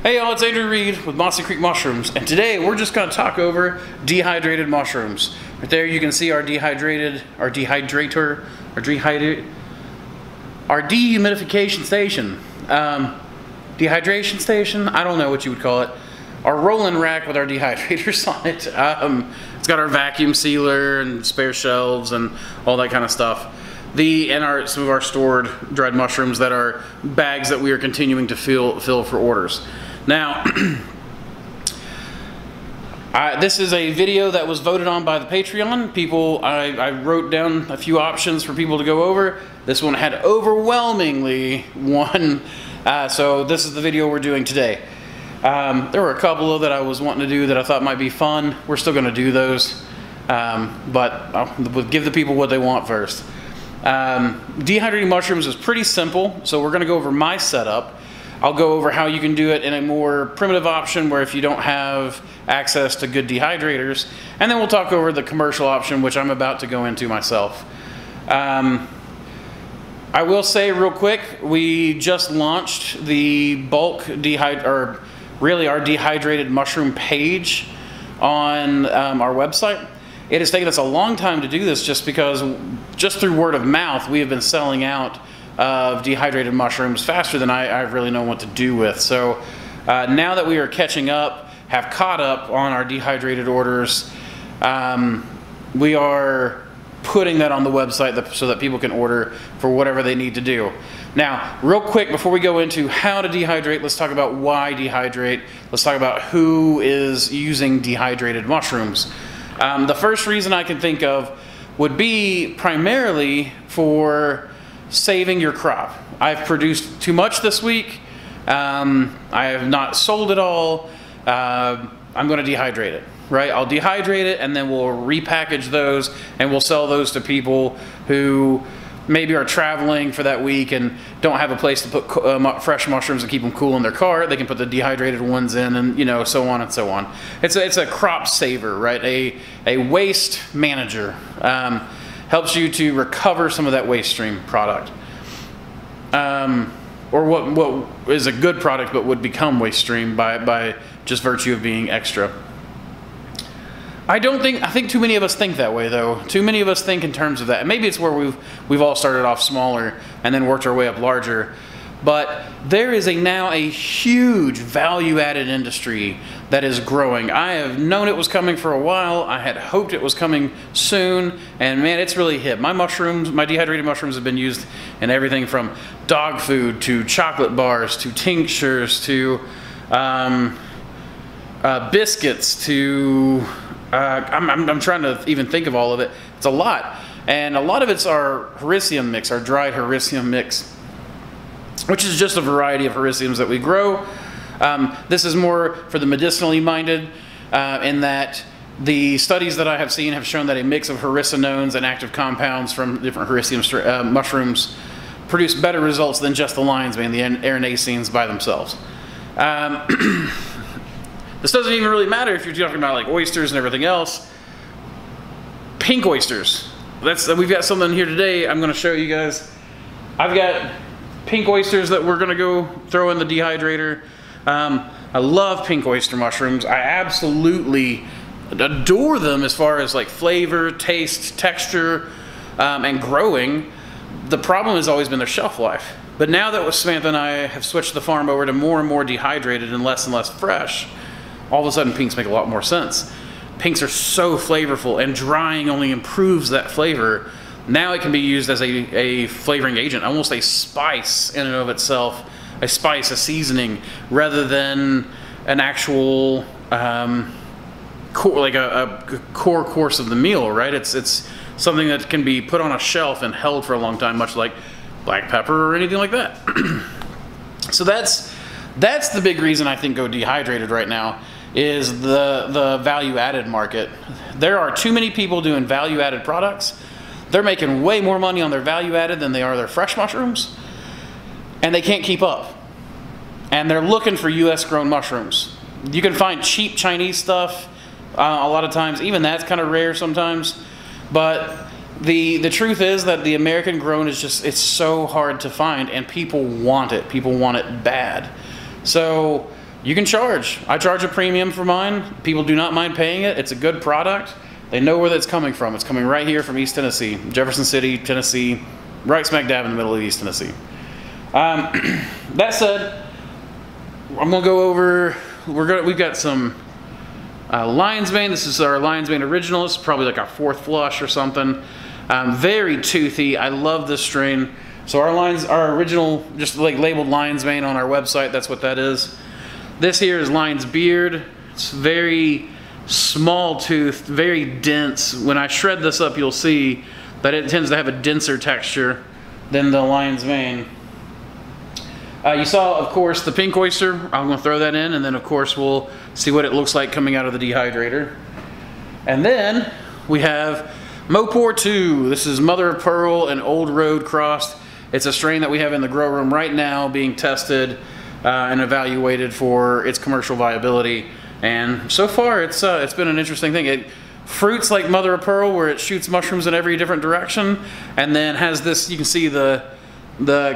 Hey y'all, it's Andrew Reed with Mossy Creek Mushrooms, and today we're just going to talk over dehydrated mushrooms. Right there you can see our dehydrator, our dehumidification station, dehydration station, I don't know what you would call it, our rolling rack with our dehydrators on it. It's got our vacuum sealer and spare shelves and all that kind of stuff. Some of our stored dried mushrooms that are bags that we are continuing to fill for orders. Now, this is a video that was voted on by the Patreon. I wrote down a few options for people to go over. This one had overwhelmingly won, so this is the video we're doing today. There were a couple that I was wanting to do that I thought might be fun. We're still going to do those, but I'll give the people what they want first. Dehydrating mushrooms is pretty simple, so we're going to go over my setup. I'll go over how you can do it in a more primitive option where if you don't have access to good dehydrators, and then we'll talk over the commercial option, which I'm about to go into myself. I will say real quick, we just launched the bulk our dehydrated mushroom page on our website. It has taken us a long time to do this just because, just through word of mouth, we have been selling out of dehydrated mushrooms faster than I really know what to do with. So now that we are catching up, have caught up on our dehydrated orders, we are putting that on the website so that people can order for whatever they need to do. Now, real quick, before we go into how to dehydrate, let's talk about why dehydrate. Let's talk about who is using dehydrated mushrooms. The first reason I can think of would be primarily for saving your crop. I've produced too much this week. I have not sold it all. I'm going to dehydrate it, right? I'll dehydrate it and then we'll repackage those and we'll sell those to people who maybe are traveling for that week and don't have a place to put fresh mushrooms and keep them cool in their car. They can put the dehydrated ones in, and so on and so on. It's a crop saver, right? A waste manager. Helps you to recover some of that waste stream product, or what is a good product but would become waste stream by just virtue of being extra. I think too many of us think that way, though. Too many of us think in terms of that. And maybe it's where we've all started off smaller and then worked our way up larger. But there is now a huge value-added industry that is growing. I have known it was coming for a while. I had hoped it was coming soon, and man, it's really hit. My dehydrated mushrooms have been used in everything from dog food to chocolate bars to tinctures to biscuits to I'm trying to even think of all of it. It's a lot, and a lot of it's our hericium mix, our dried hericium mix, which is just a variety of hericiums that we grow. This is more for the medicinally minded, in that the studies that I have seen have shown that a mix of hericinones and active compounds from different hericium mushrooms produce better results than just the lion's mane, the erinacines by themselves. This doesn't even really matter if you're talking about like oysters and everything else. Pink oysters. We've got something here today I'm going to show you guys. I've got pink oysters that we're going to go throw in the dehydrator. I love pink oyster mushrooms. I absolutely adore them as far as like flavor, taste, texture, and growing. The problem has always been their shelf life. But now that Samantha and I have switched the farm over to more and more dehydrated and less fresh, all of a sudden pinks make a lot more sense. Pinks are so flavorful, and drying only improves that flavor. Now it can be used as a flavoring agent, almost a spice in and of itself, a seasoning, rather than an actual core course of the meal, right? It's something that can be put on a shelf and held for a long time, much like black pepper or anything like that. So that's the big reason I think go dehydrated right now, is the value-added market. There are too many people doing value-added products. They're making way more money on their value-added than they are their fresh mushrooms, and they can't keep up. And they're looking for US-grown mushrooms. You can find cheap Chinese stuff a lot of times. Even that's kind of rare sometimes. But the truth is that the American grown is it's so hard to find, and people want it. People want it bad. So you can charge. I charge a premium for mine. People do not mind paying it. It's a good product. They know where that's coming from. It's coming right here from East Tennessee, Jefferson City, Tennessee, right smack dab in the middle of East Tennessee. That said, I'm gonna go over. We've got some lion's mane. This is our lion's mane original. It's probably like our 4th flush or something. Very toothy. I love this strain. So our original, just like labeled lion's mane on our website. That's what that is. This here is lion's beard. It's very small tooth, very dense. When I shred this up, you'll see that it tends to have a denser texture than the lion's mane. You saw, of course, the pink oyster. I'm going to throw that in, and then, of course, we'll see what it looks like coming out of the dehydrator. And then we have Mopor 2. This is mother of pearl and old road crossed. It's a strain that we have in the grow room right now being tested and evaluated for its commercial viability. And so far, it's been an interesting thing. It fruits like mother of pearl, where it shoots mushrooms in every different direction, and then has this, you can see the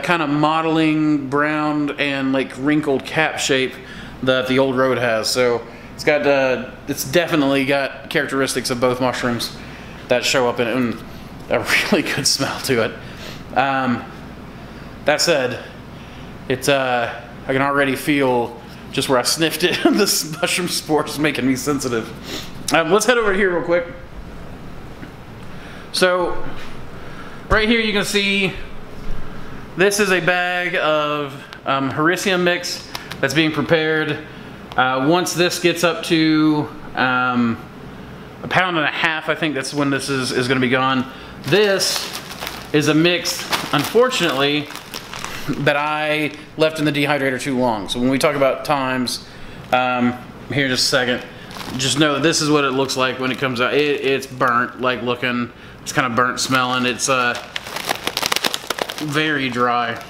kind of modeling brown and like wrinkled cap shape that the old road has. So it's got it's definitely got characteristics of both mushrooms that show up in it, and a really good smell to it. That said, it's I can already feel just where I sniffed it, this mushroom spore is making me sensitive. Let's head over here real quick. So right here you can see this is a bag of Hericium mix that's being prepared. Once this gets up to 1.5 pounds, I think that's when this is going to be gone. This is a mix, unfortunately, that I left in the dehydrator too long. So when we talk about times, here in just a second, just know that this is what it looks like when it comes out. It's burnt, like looking, it's kind of burnt smelling. It's very dry,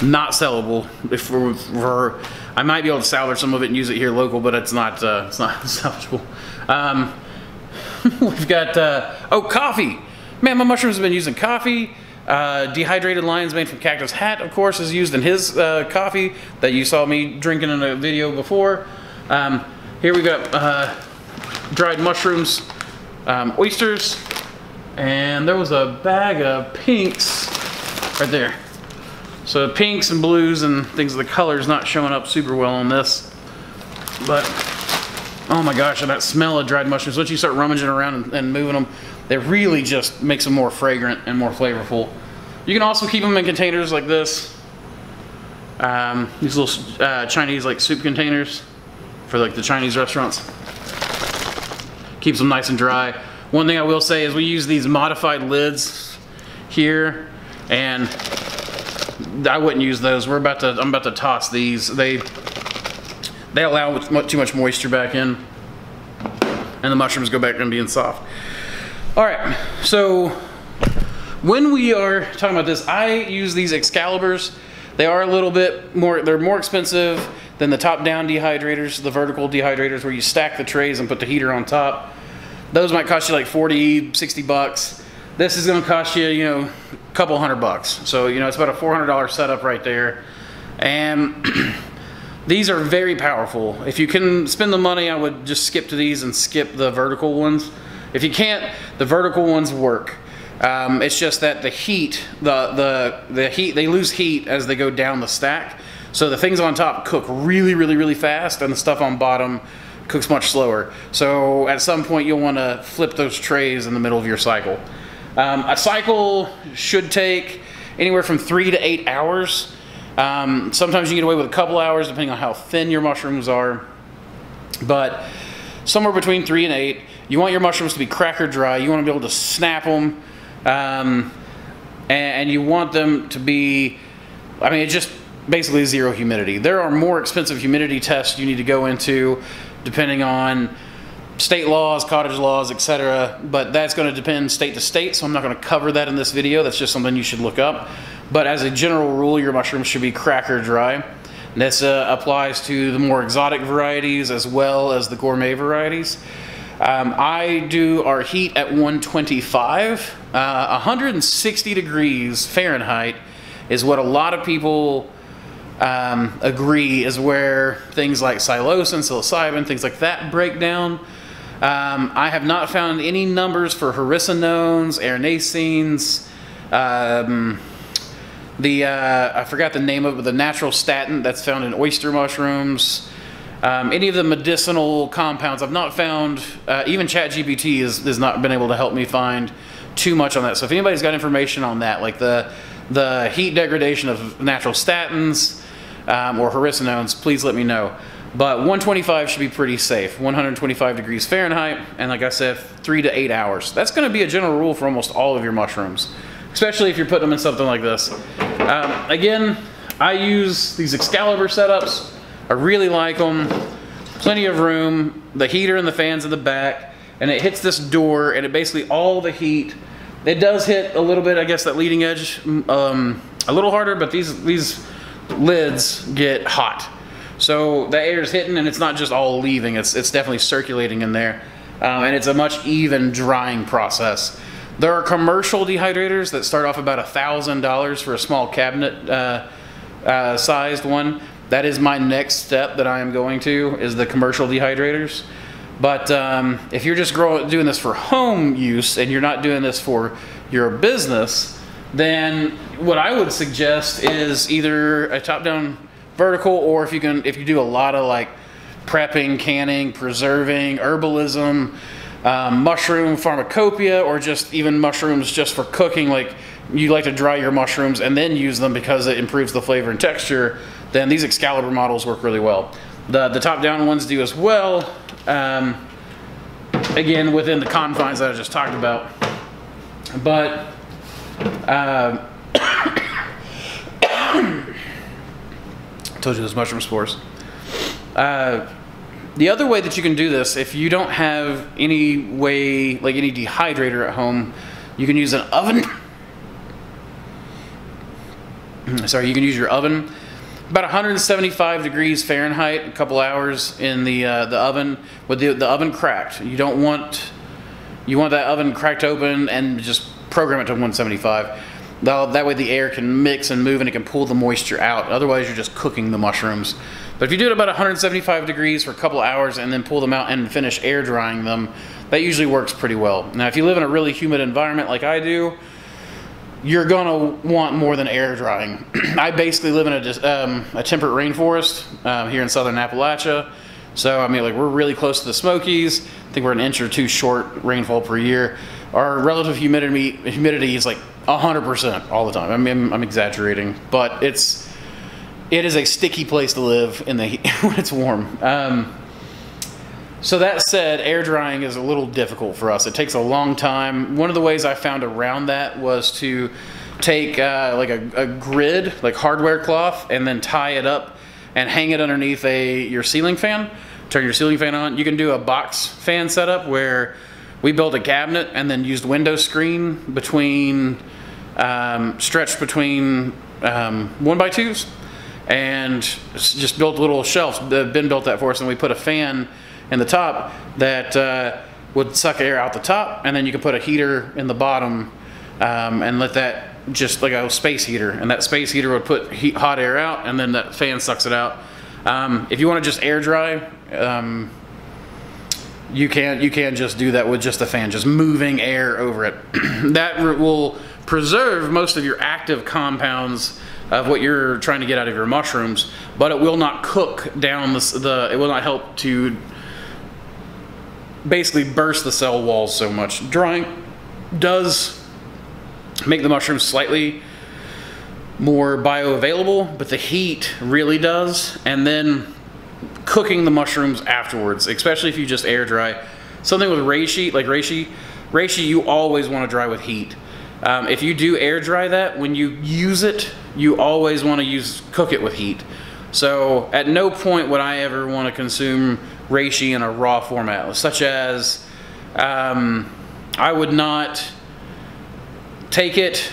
not sellable. I might be able to salvage some of it and use it here local, but it's not salvageable. We've got oh, coffee. Man, my mushrooms have been using coffee. Dehydrated lion's mane from Cactus Hat, of course, is used in his coffee that you saw me drinking in a video before. Here we got dried mushrooms, oysters, and there was a bag of pinks right there. So pinks and blues and things, the color's not showing up super well on this, but oh my gosh, that smell of dried mushrooms, once you start rummaging around and moving them, it really just makes them more fragrant and more flavorful. You can also keep them in containers like this. These little Chinese like soup containers for like the Chinese restaurants. Keeps them nice and dry. One thing I will say is we use these modified lids here, and I wouldn't use those. I'm about to toss these. They allow too much moisture back in, and the mushrooms go back to being soft. All right, so when we are talking about this, I use these Excaliburs. They are a little bit more, they're more expensive than the top-down dehydrators, the vertical dehydrators where you stack the trays and put the heater on top. Those might cost you like 40, 60 bucks. This is gonna cost you, you know, a couple $100. So, you know, it's about a $400 setup right there. And these are very powerful. If you can spend the money, I would just skip to these and skip the vertical ones. If you can't, the vertical ones work. It's just that the heat, the heat, they lose heat as they go down the stack. So the things on top cook really, really, really fast, and the stuff on bottom cooks much slower. So at some point you'll want to flip those trays in the middle of your cycle. A cycle should take anywhere from 3 to 8 hours. Sometimes you get away with a couple hours depending on how thin your mushrooms are, but somewhere between 3 and 8. You want your mushrooms to be cracker dry. You want to be able to snap them, and you want them to be, I mean, it's just basically zero humidity. There are more expensive humidity tests you need to go into depending on state laws, cottage laws, etc. But that's going to depend state to state, so I'm not going to cover that in this video. That's just something you should look up. But as a general rule, your mushrooms should be cracker dry. This applies to the more exotic varieties as well as the gourmet varieties. I do our heat at 125. 160 degrees Fahrenheit is what a lot of people agree is where things like psilocin, psilocybin, things like that break down. I have not found any numbers for hericenones, erinacines, I forgot the name of it, but the natural statin that's found in oyster mushrooms. Any of the medicinal compounds I've not found. Even ChatGPT has not been able to help me find too much on that. So if anybody's got information on that, like the heat degradation of natural statins or hericenones, please let me know. But 125 should be pretty safe. 125 degrees Fahrenheit, and like I said, 3 to 8 hours. That's going to be a general rule for almost all of your mushrooms, especially if you're putting them in something like this. Again, I use these Excalibur setups. I really like them. Plenty of room. The heater and the fans in the back, and it hits this door, and it basically all the heat. It does hit a little bit, I guess, that leading edge a little harder, but these lids get hot. So the air is hitting, and it's not just all leaving. It's definitely circulating in there, and it's a much even drying process. There are commercial dehydrators that start off about $1,000 for a small cabinet sized one. That is my next step that I am going to, is the commercial dehydrators. But if you're just doing this for home use and you're not doing this for your business, then what I would suggest is either a top-down vertical, or if you do a lot of like prepping, canning, preserving, herbalism, mushroom pharmacopoeia, or just even mushrooms just for cooking, like you like to dry your mushrooms and then use them because it improves the flavor and texture, then these Excalibur models work really well. The top-down ones do as well, again within the confines that I just talked about. But told you those mushroom spores. The other way that you can do this, if you don't have any way, like any dehydrator at home, you can use an oven. Sorry, you can use your oven. About 175 degrees Fahrenheit, a couple hours in the oven, with the oven cracked. You want that oven cracked open and just program it to 175. That way the air can mix and move and it can pull the moisture out. Otherwise you're just cooking the mushrooms. But if you do it about 175 degrees for a couple hours and then pull them out and finish air drying them, that usually works pretty well. Now if you live in a really humid environment like I do, you're gonna want more than air drying. I basically live in a temperate rainforest here in southern Appalachia. So I mean, like, we're really close to the Smokies. I think we're an inch or two short rainfall per year. Our relative humidity is like 100% all the time. I mean, I'm exaggerating, but it is a sticky place to live in the heat when it's warm. So that said, air drying is a little difficult for us. It takes a long time. One of the ways I found around that was to take like a grid, like hardware cloth, and then tie it up and hang it underneath your ceiling fan. Turn your ceiling fan on. You can do a box fan setup where we built a cabinet and then used window screen between, stretched between 1x2s, and just built little shelves. Ben built that for us, and we put a fan in the top that would suck air out the top, and then you can put a heater in the bottom and let that, just like a space heater, and that space heater would put hot air out, and then that fan sucks it out. If you want to just air dry, you can just do that with just a fan, just moving air over it. That will preserve most of your active compounds of what you're trying to get out of your mushrooms, but it will not cook down it will not help to basically burst the cell walls so much. Drying does make the mushrooms slightly more bioavailable, but the heat really does. And then cooking the mushrooms afterwards, especially if you just air dry. Something with reishi, like reishi you always want to dry with heat. If you do air dry that, when you use it, you always want to cook it with heat. So at no point would I ever want to consume reishi in a raw format, such as I would not take it,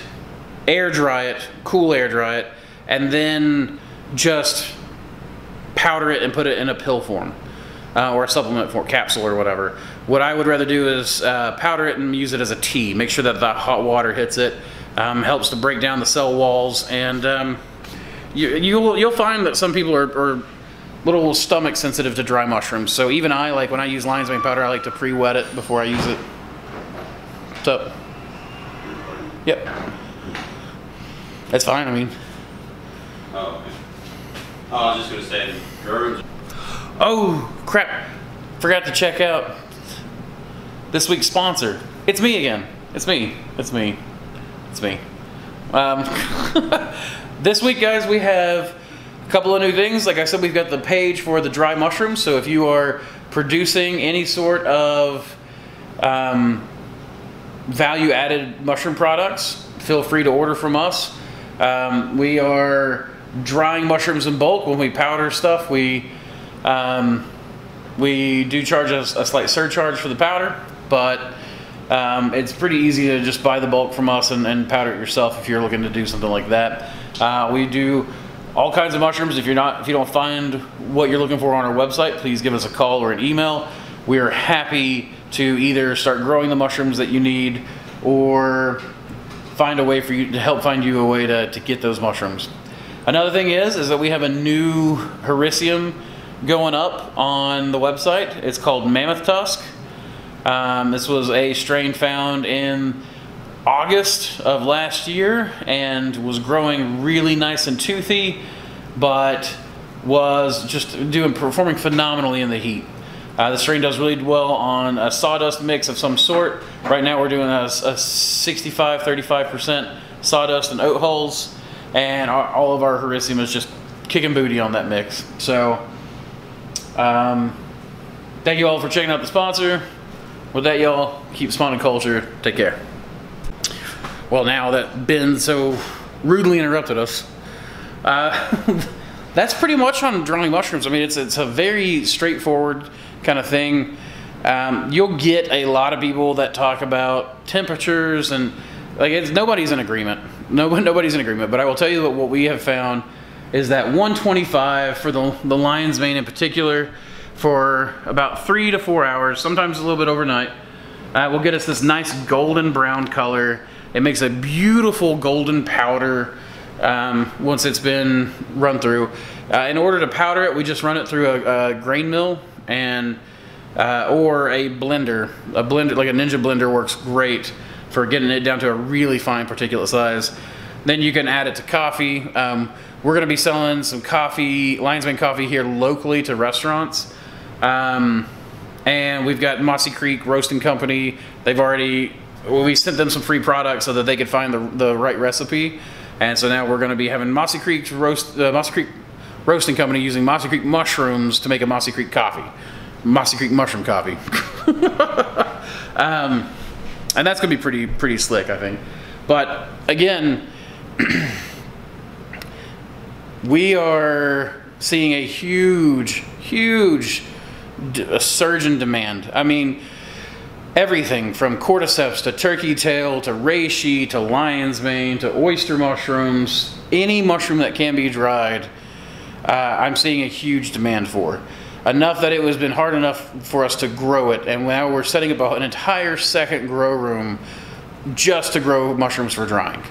air dry it, cool air dry it, and then just powder it and put it in a pill form or a supplement form, capsule or whatever. What I would rather do is powder it and use it as a tea. Make sure that the hot water hits it, helps to break down the cell walls, and you'll find that some people are little stomach sensitive to dry mushrooms. So even I, like when I use lion's mane powder, I like to pre-wet it before I use it. What's up? Yep. That's fine, I mean. Oh, okay. Oh, I was just gonna say, GERDs. Oh, crap. Forgot to check out this week's sponsor. It's me again. It's me. It's me. It's me. This week, guys, we have a couple of new things. Like I said, we've got the page for the dry mushrooms. So if you are producing any sort of value-added mushroom products, feel free to order from us. We are drying mushrooms in bulk. When we powder stuff, we do charge a slight surcharge for the powder, but it's pretty easy to just buy the bulk from us and powder it yourself if you're looking to do something like that. We do all kinds of mushrooms. If you don't find what you're looking for on our website, please give us a call or an email. We are happy to either start growing the mushrooms that you need or find a way for you to help find you a way to get those mushrooms. Another thing is that we have a new Hericium going up on the website. It's called Mammoth Tusk. This was a strain found in August of last year and was growing really nice and toothy, but was just performing phenomenally in the heat. The strain does really well on a sawdust mix of some sort. Right now we're doing a 65-35% sawdust and oat hulls, and all of our Hericium is just kicking booty on that mix. So thank you all for checking out the sponsor. With that, y'all, keep spawning culture. Take care. Well, now that Ben so rudely interrupted us, that's pretty much on drying mushrooms. I mean, it's a very straightforward kind of thing. You'll get a lot of people that talk about temperatures and like nobody's in agreement. Nobody's in agreement. But I will tell you that what we have found is that 125 for the lion's mane in particular, for about 3 to 4 hours, sometimes a little bit overnight, will get us this nice golden brown color. It makes a beautiful golden powder once it's been run through. In order to powder it, we just run it through a grain mill and or a blender. A blender like a Ninja blender works great for getting it down to a really fine particulate size. Then you can add it to coffee. We're going to be selling some coffee, lion's mane coffee here locally to restaurants. And we've got Mossy Creek Roasting Company. We sent them some free products so that they could find the right recipe. And so now we're going to be having Mossy Creek Roasting Company using Mossy Creek mushrooms to make a Mossy Creek coffee. Mossy Creek mushroom coffee. And that's going to be pretty slick, I think. But again, we are seeing a huge surge in demand. I mean, everything from cordyceps to turkey tail to reishi to lion's mane to oyster mushrooms, any mushroom that can be dried, I'm seeing a huge demand for. Enough that it has been hard enough for us to grow it, and now we're setting up an entire second grow room just to grow mushrooms for drying.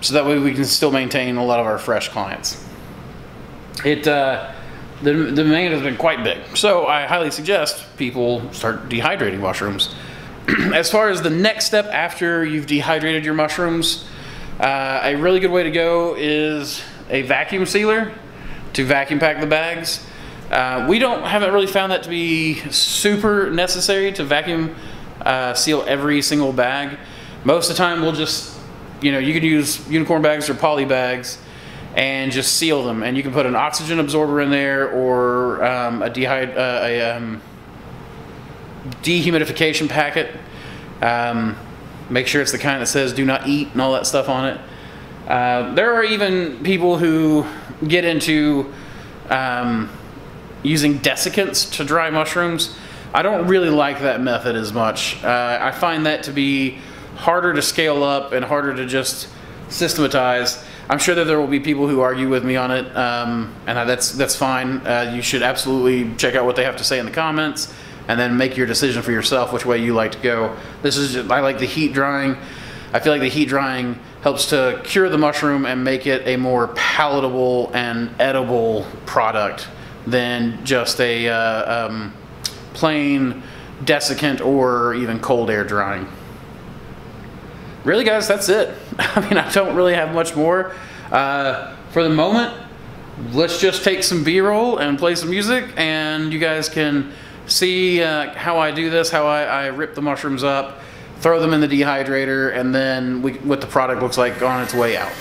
So that way we can still maintain a lot of our fresh clients. The demand has been quite big, so I highly suggest people start dehydrating mushrooms. As far as the next step after you've dehydrated your mushrooms, a really good way to go is a vacuum sealer to vacuum pack the bags. We haven't really found that to be super necessary to vacuum seal every single bag. Most of the time we'll just, you can use unicorn bags or poly bags and just seal them, and you can put an oxygen absorber in there or a dehumidification packet. Make sure it's the kind that says do not eat and all that stuff on it. There are even people who get into using desiccants to dry mushrooms. I don't really like that method as much. I find that to be harder to scale up and harder to just systematize. I'm sure that there will be people who argue with me on it, and that's fine. You should absolutely check out what they have to say in the comments and then make your decision for yourself which way you like to go. I like the heat drying. I feel like the heat drying helps to cure the mushroom and make it a more palatable and edible product than just a plain desiccant or even cold air drying. Really, guys, that's it. I mean, I don't really have much more. For the moment, let's just take some B-roll and play some music, and you guys can see how I do this, how I rip the mushrooms up, throw them in the dehydrator, and then what the product looks like on its way out.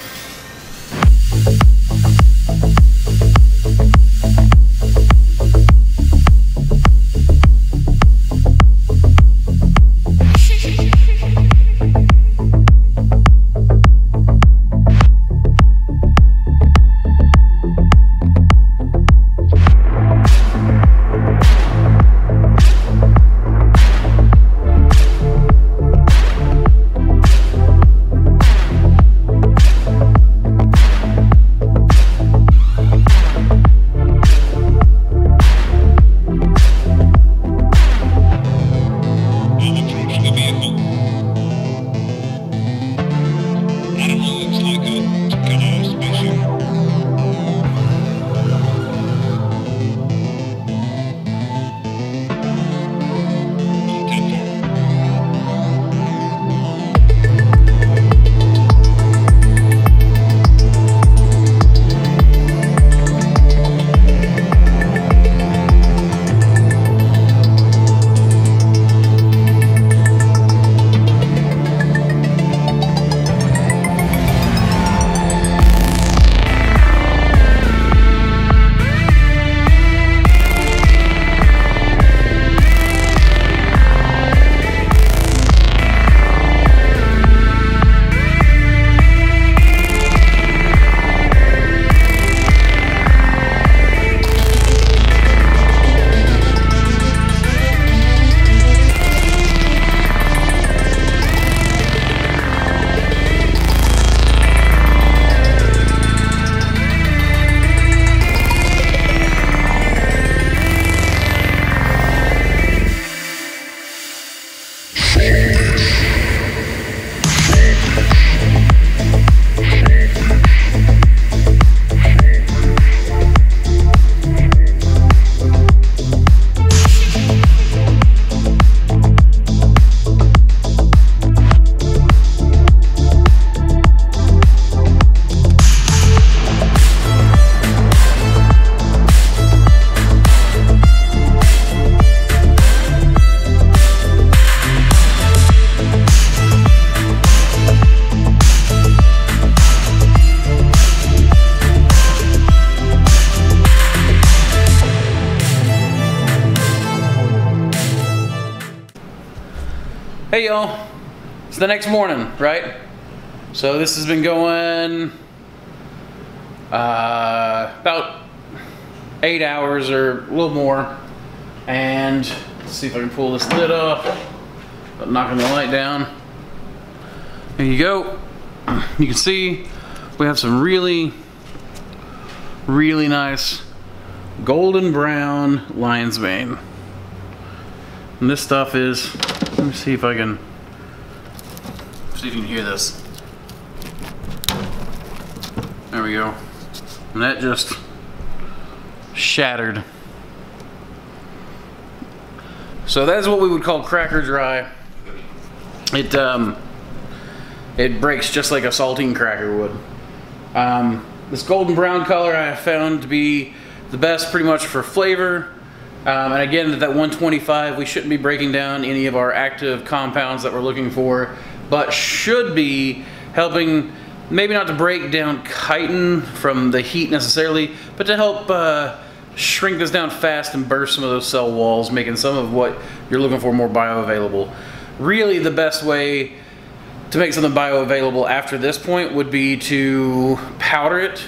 Hey y'all, it's the next morning, right? So this has been going about 8 hours or a little more. And let's see if I can pull this lid off without knocking the light down. There you go. You can see we have some really nice golden brown lion's mane. And this stuff is, let me see if I can, see if you can hear this. There we go. And that just shattered. So that's what we would call cracker dry. It breaks just like a saltine cracker would. This golden brown color I have found to be the best pretty much for flavor. And again, at that 125, we shouldn't be breaking down any of our active compounds that we're looking for, but should be helping, maybe not to break down chitin from the heat necessarily, but to help shrink this down fast and burst some of those cell walls, making some of what you're looking for more bioavailable. Really, the best way to make something bioavailable after this point would be to powder it.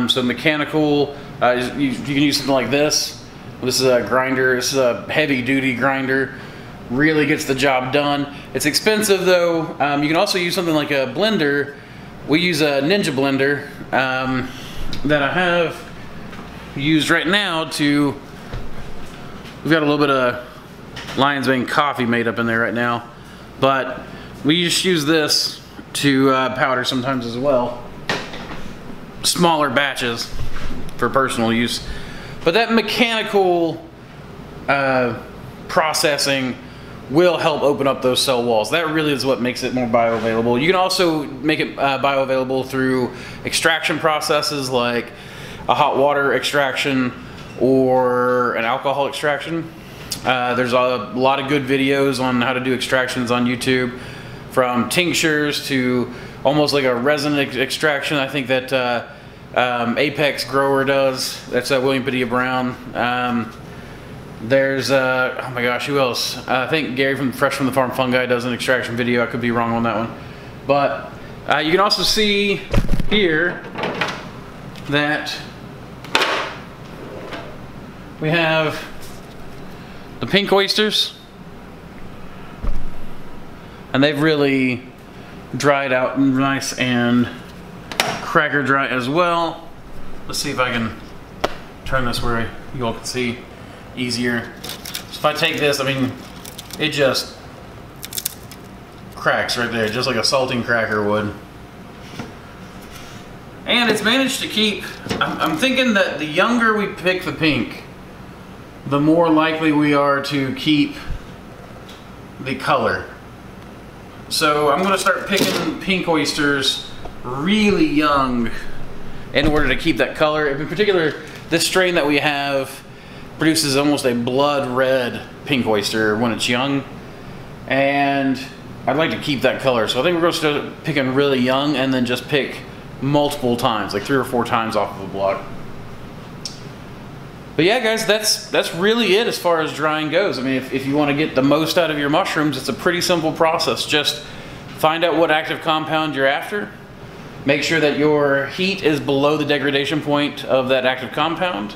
So mechanical, you can use something like this. This is a grinder. This is a heavy duty grinder. Really gets the job done. It's expensive though. You can also use something like a blender. We use a Ninja blender that I have used right now to, we've got a little bit of lion's mane coffee made up in there right now, but we just use this to powder sometimes as well. Smaller batches for personal use. But that mechanical processing will help open up those cell walls. That really is what makes it more bioavailable. You can also make it bioavailable through extraction processes like a hot water extraction or an alcohol extraction. There's a lot of good videos on how to do extractions on YouTube, from tinctures to almost like a resin extraction. I think that Apex Grower does. That's William Padilla Brown. There's, oh my gosh, who else? I think Gary from Fresh from the Farm Fungi does an extraction video. I could be wrong on that one. But you can also see here that we have the pink oysters. And they've really dried out nice and cracker dry as well. Let's see if I can turn this where you all can see easier. So if I take this, I mean, it just cracks right there, just like a saltine cracker would. And it's managed to keep, I'm thinking that the younger we pick the pink, the more likely we are to keep the color. So I'm going to start picking pink oysters really young in order to keep that color. In particular, this strain that we have produces almost a blood red pink oyster when it's young, and I'd like to keep that color. So I think we're going to start picking really young and then just pick multiple times, like 3 or 4 times off of a block. But yeah, guys, that's really it as far as drying goes. I mean, if you want to get the most out of your mushrooms, it's a pretty simple process. Just find out what active compound you're after. Make sure that your heat is below the degradation point of that active compound.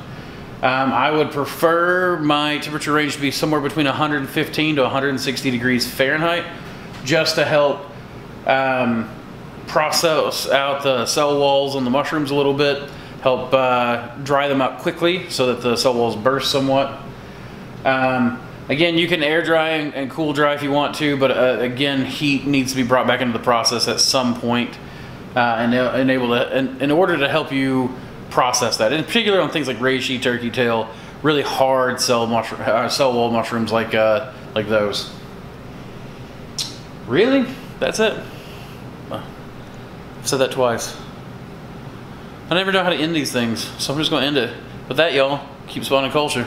I would prefer my temperature range to be somewhere between 115 to 160 degrees Fahrenheit, just to help process out the cell walls on the mushrooms a little bit. Help dry them out quickly so that the cell walls burst somewhat. Again, you can air dry and cool dry if you want to, but again, heat needs to be brought back into the process at some point in order to help you process that. In particular on things like reishi, turkey tail, really hard cell wall mushrooms like those. Really? That's it? I've said that twice. I never know how to end these things, so I'm just going to end it. With that, y'all, keep spawning culture.